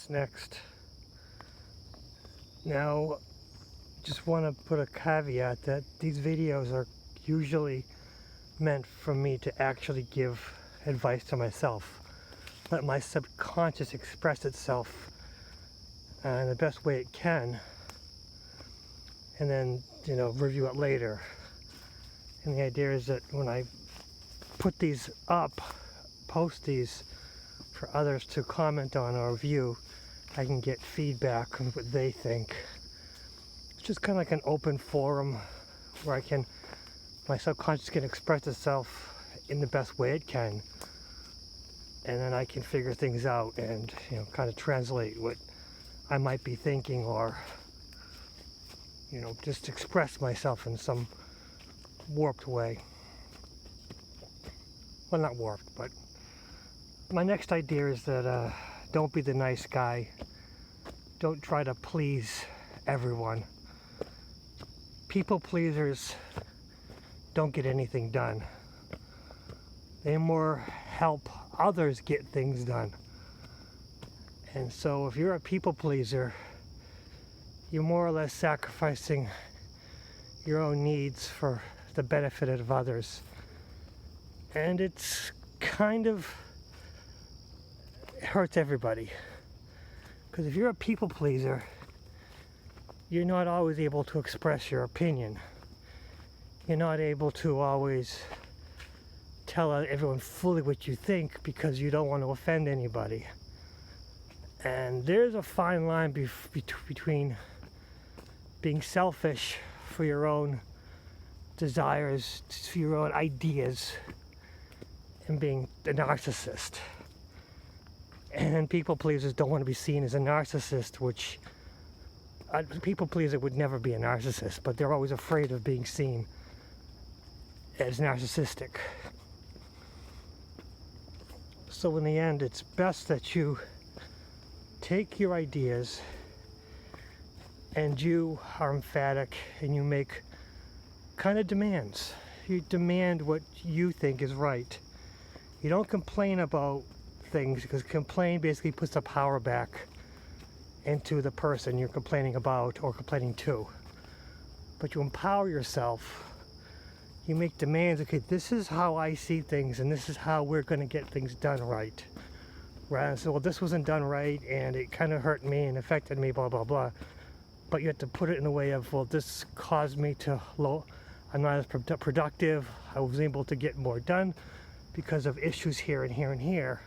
what's next. Now, just want to put a caveat that these videos are usually meant for me to actually give advice to myself. Let my subconscious express itself in the best way it can, and then, review it later. And the idea is that when I put these up, post these for others to comment on or view, I can get feedback on what they think. It's just kind of like an open forum where my subconscious can express itself in the best way it can, and then I can figure things out and kind of translate what I might be thinking, or just express myself in some warped way. Well, not warped, but my next idea is that don't be the nice guy. Don't try to please everyone. People pleasers don't get anything done. They more help others get things done. And so if you're a people pleaser, you're more or less sacrificing your own needs for the benefit of others. And it's kind of hurts everybody. Because if you're a people pleaser, you're not always able to express your opinion. You're not able to always tell everyone fully what you think because you don't want to offend anybody. And there's a fine line between being selfish for your own desires, for your own ideas, and being a narcissist. And people pleasers don't want to be seen as a narcissist, which a people pleaser would never be a narcissist, but they're always afraid of being seen as narcissistic. So in the end, it's best that you take your ideas and you are emphatic and you make kind of demands. You demand what you think is right. You don't complain about things, because complain basically puts the power back into the person you're complaining about or complaining to. But you empower yourself. You make demands. Okay, this is how I see things, and this is how we're going to get things done right. Rather than say, well, this wasn't done right, and it kind of hurt me and affected me, blah, blah, blah. But you have to put it in a way of, well, this caused me to I'm not as productive. I was able to get more done because of issues here and here and here.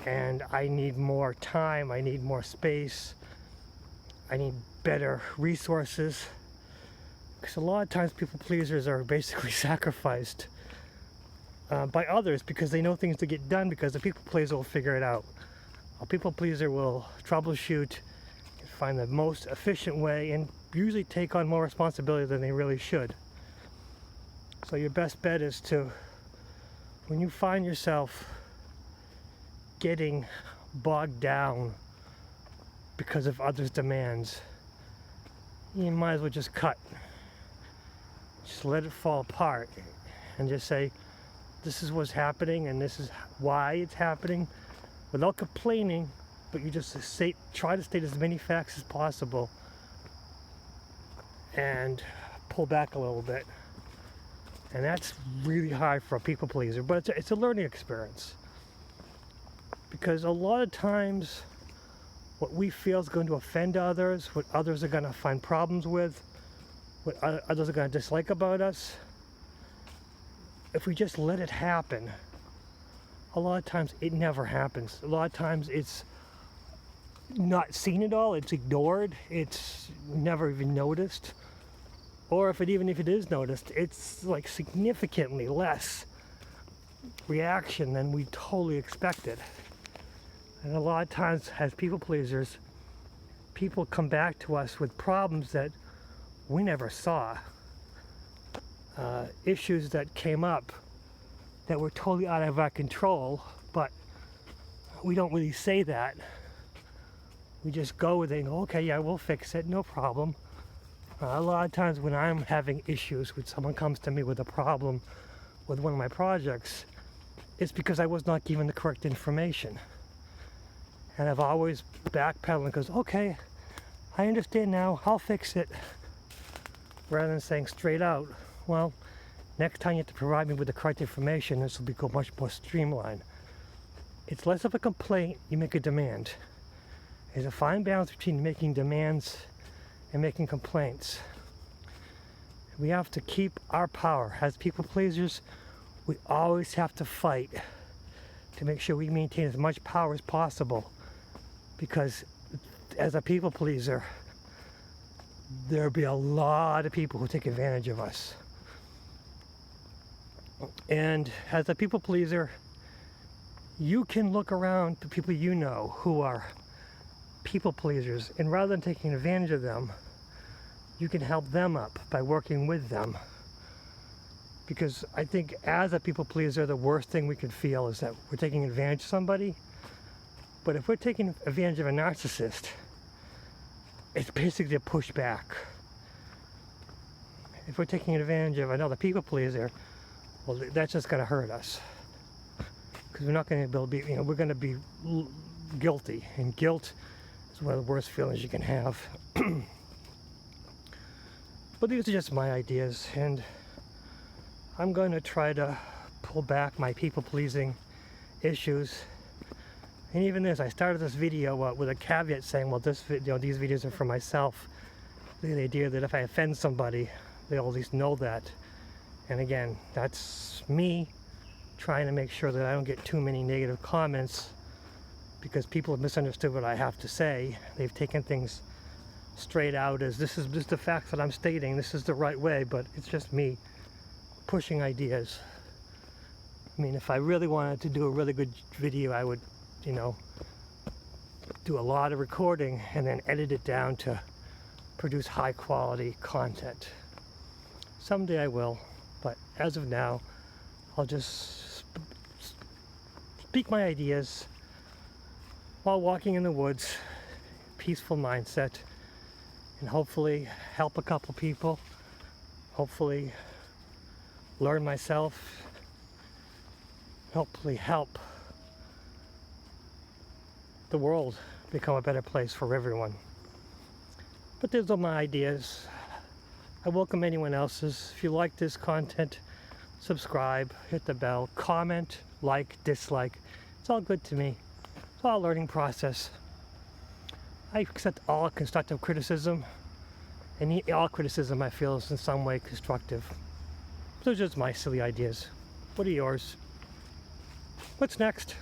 And I need more time, I need more space, I need better resources. Because a lot of times people pleasers are basically sacrificed by others because they know things to get done, because the people pleaser will figure it out. A people pleaser will troubleshoot and find the most efficient way and usually take on more responsibility than they really should. So your best bet is to, when you find yourself getting bogged down because of others' demands, you might as well just cut. Just let it fall apart and just say, this is what's happening and this is why it's happening, without complaining, but you just try to state as many facts as possible and pull back a little bit. And that's really hard for a people pleaser, but it's a learning experience. Because a lot of times what we feel is going to offend others, what others are going to find problems with, what others are going to dislike about us, if we just let it happen, a lot of times it never happens. A lot of times it's not seen at all, it's ignored, it's never even noticed. Or if it is noticed, it's like significantly less reaction than we totally expected. And a lot of times, as people pleasers, people come back to us with problems that we never saw. Issues that came up that were totally out of our control, but we don't really say that. We just go with it and go, okay, yeah, we'll fix it, no problem. A lot of times when I'm having issues, when someone comes to me with a problem with one of my projects, it's because I was not given the correct information. And I've always backpedaled and goes, okay, I understand now, I'll fix it. Rather than saying straight out, well, next time you have to provide me with the correct information, this will be much more streamlined. It's less of a complaint, you make a demand. There's a fine balance between making demands and making complaints. We have to keep our power. As people pleasers, we always have to fight to make sure we maintain as much power as possible. Because as a people pleaser, there'll be a lot of people who take advantage of us. And as a people pleaser, you can look around to people you know who are people pleasers, and rather than taking advantage of them, you can help them up by working with them. Because I think as a people pleaser, the worst thing we can feel is that we're taking advantage of somebody. But if we're taking advantage of a narcissist, it's basically a pushback. If we're taking advantage of another people pleaser, well, that's just going to hurt us. Because we're not going to be, we're going to be guilty, and guilt is one of the worst feelings you can have. But these are just my ideas, and I'm going to try to pull back my people-pleasing issues. And even this, I started this video with a caveat saying, well, these videos are for myself. The idea that if I offend somebody, they'll at least know that. And again, that's me trying to make sure that I don't get too many negative comments, because people have misunderstood what I have to say. They've taken things straight out as this is just the facts that I'm stating, this is the right way, but it's just me pushing ideas. I mean, if I really wanted to do a really good video, I would, do a lot of recording and then edit it down to produce high quality content. Someday I will, but as of now, I'll just speak my ideas while walking in the woods, peaceful mindset, and hopefully help a couple people, hopefully learn myself, hopefully help the world become a better place for everyone. But those are my ideas. I welcome anyone else's. If you like this content, subscribe, hit the bell, comment, like, dislike. It's all good to me. It's all a learning process. I accept all constructive criticism, and all criticism I feel is in some way constructive. Those are just my silly ideas. What are yours? What's next?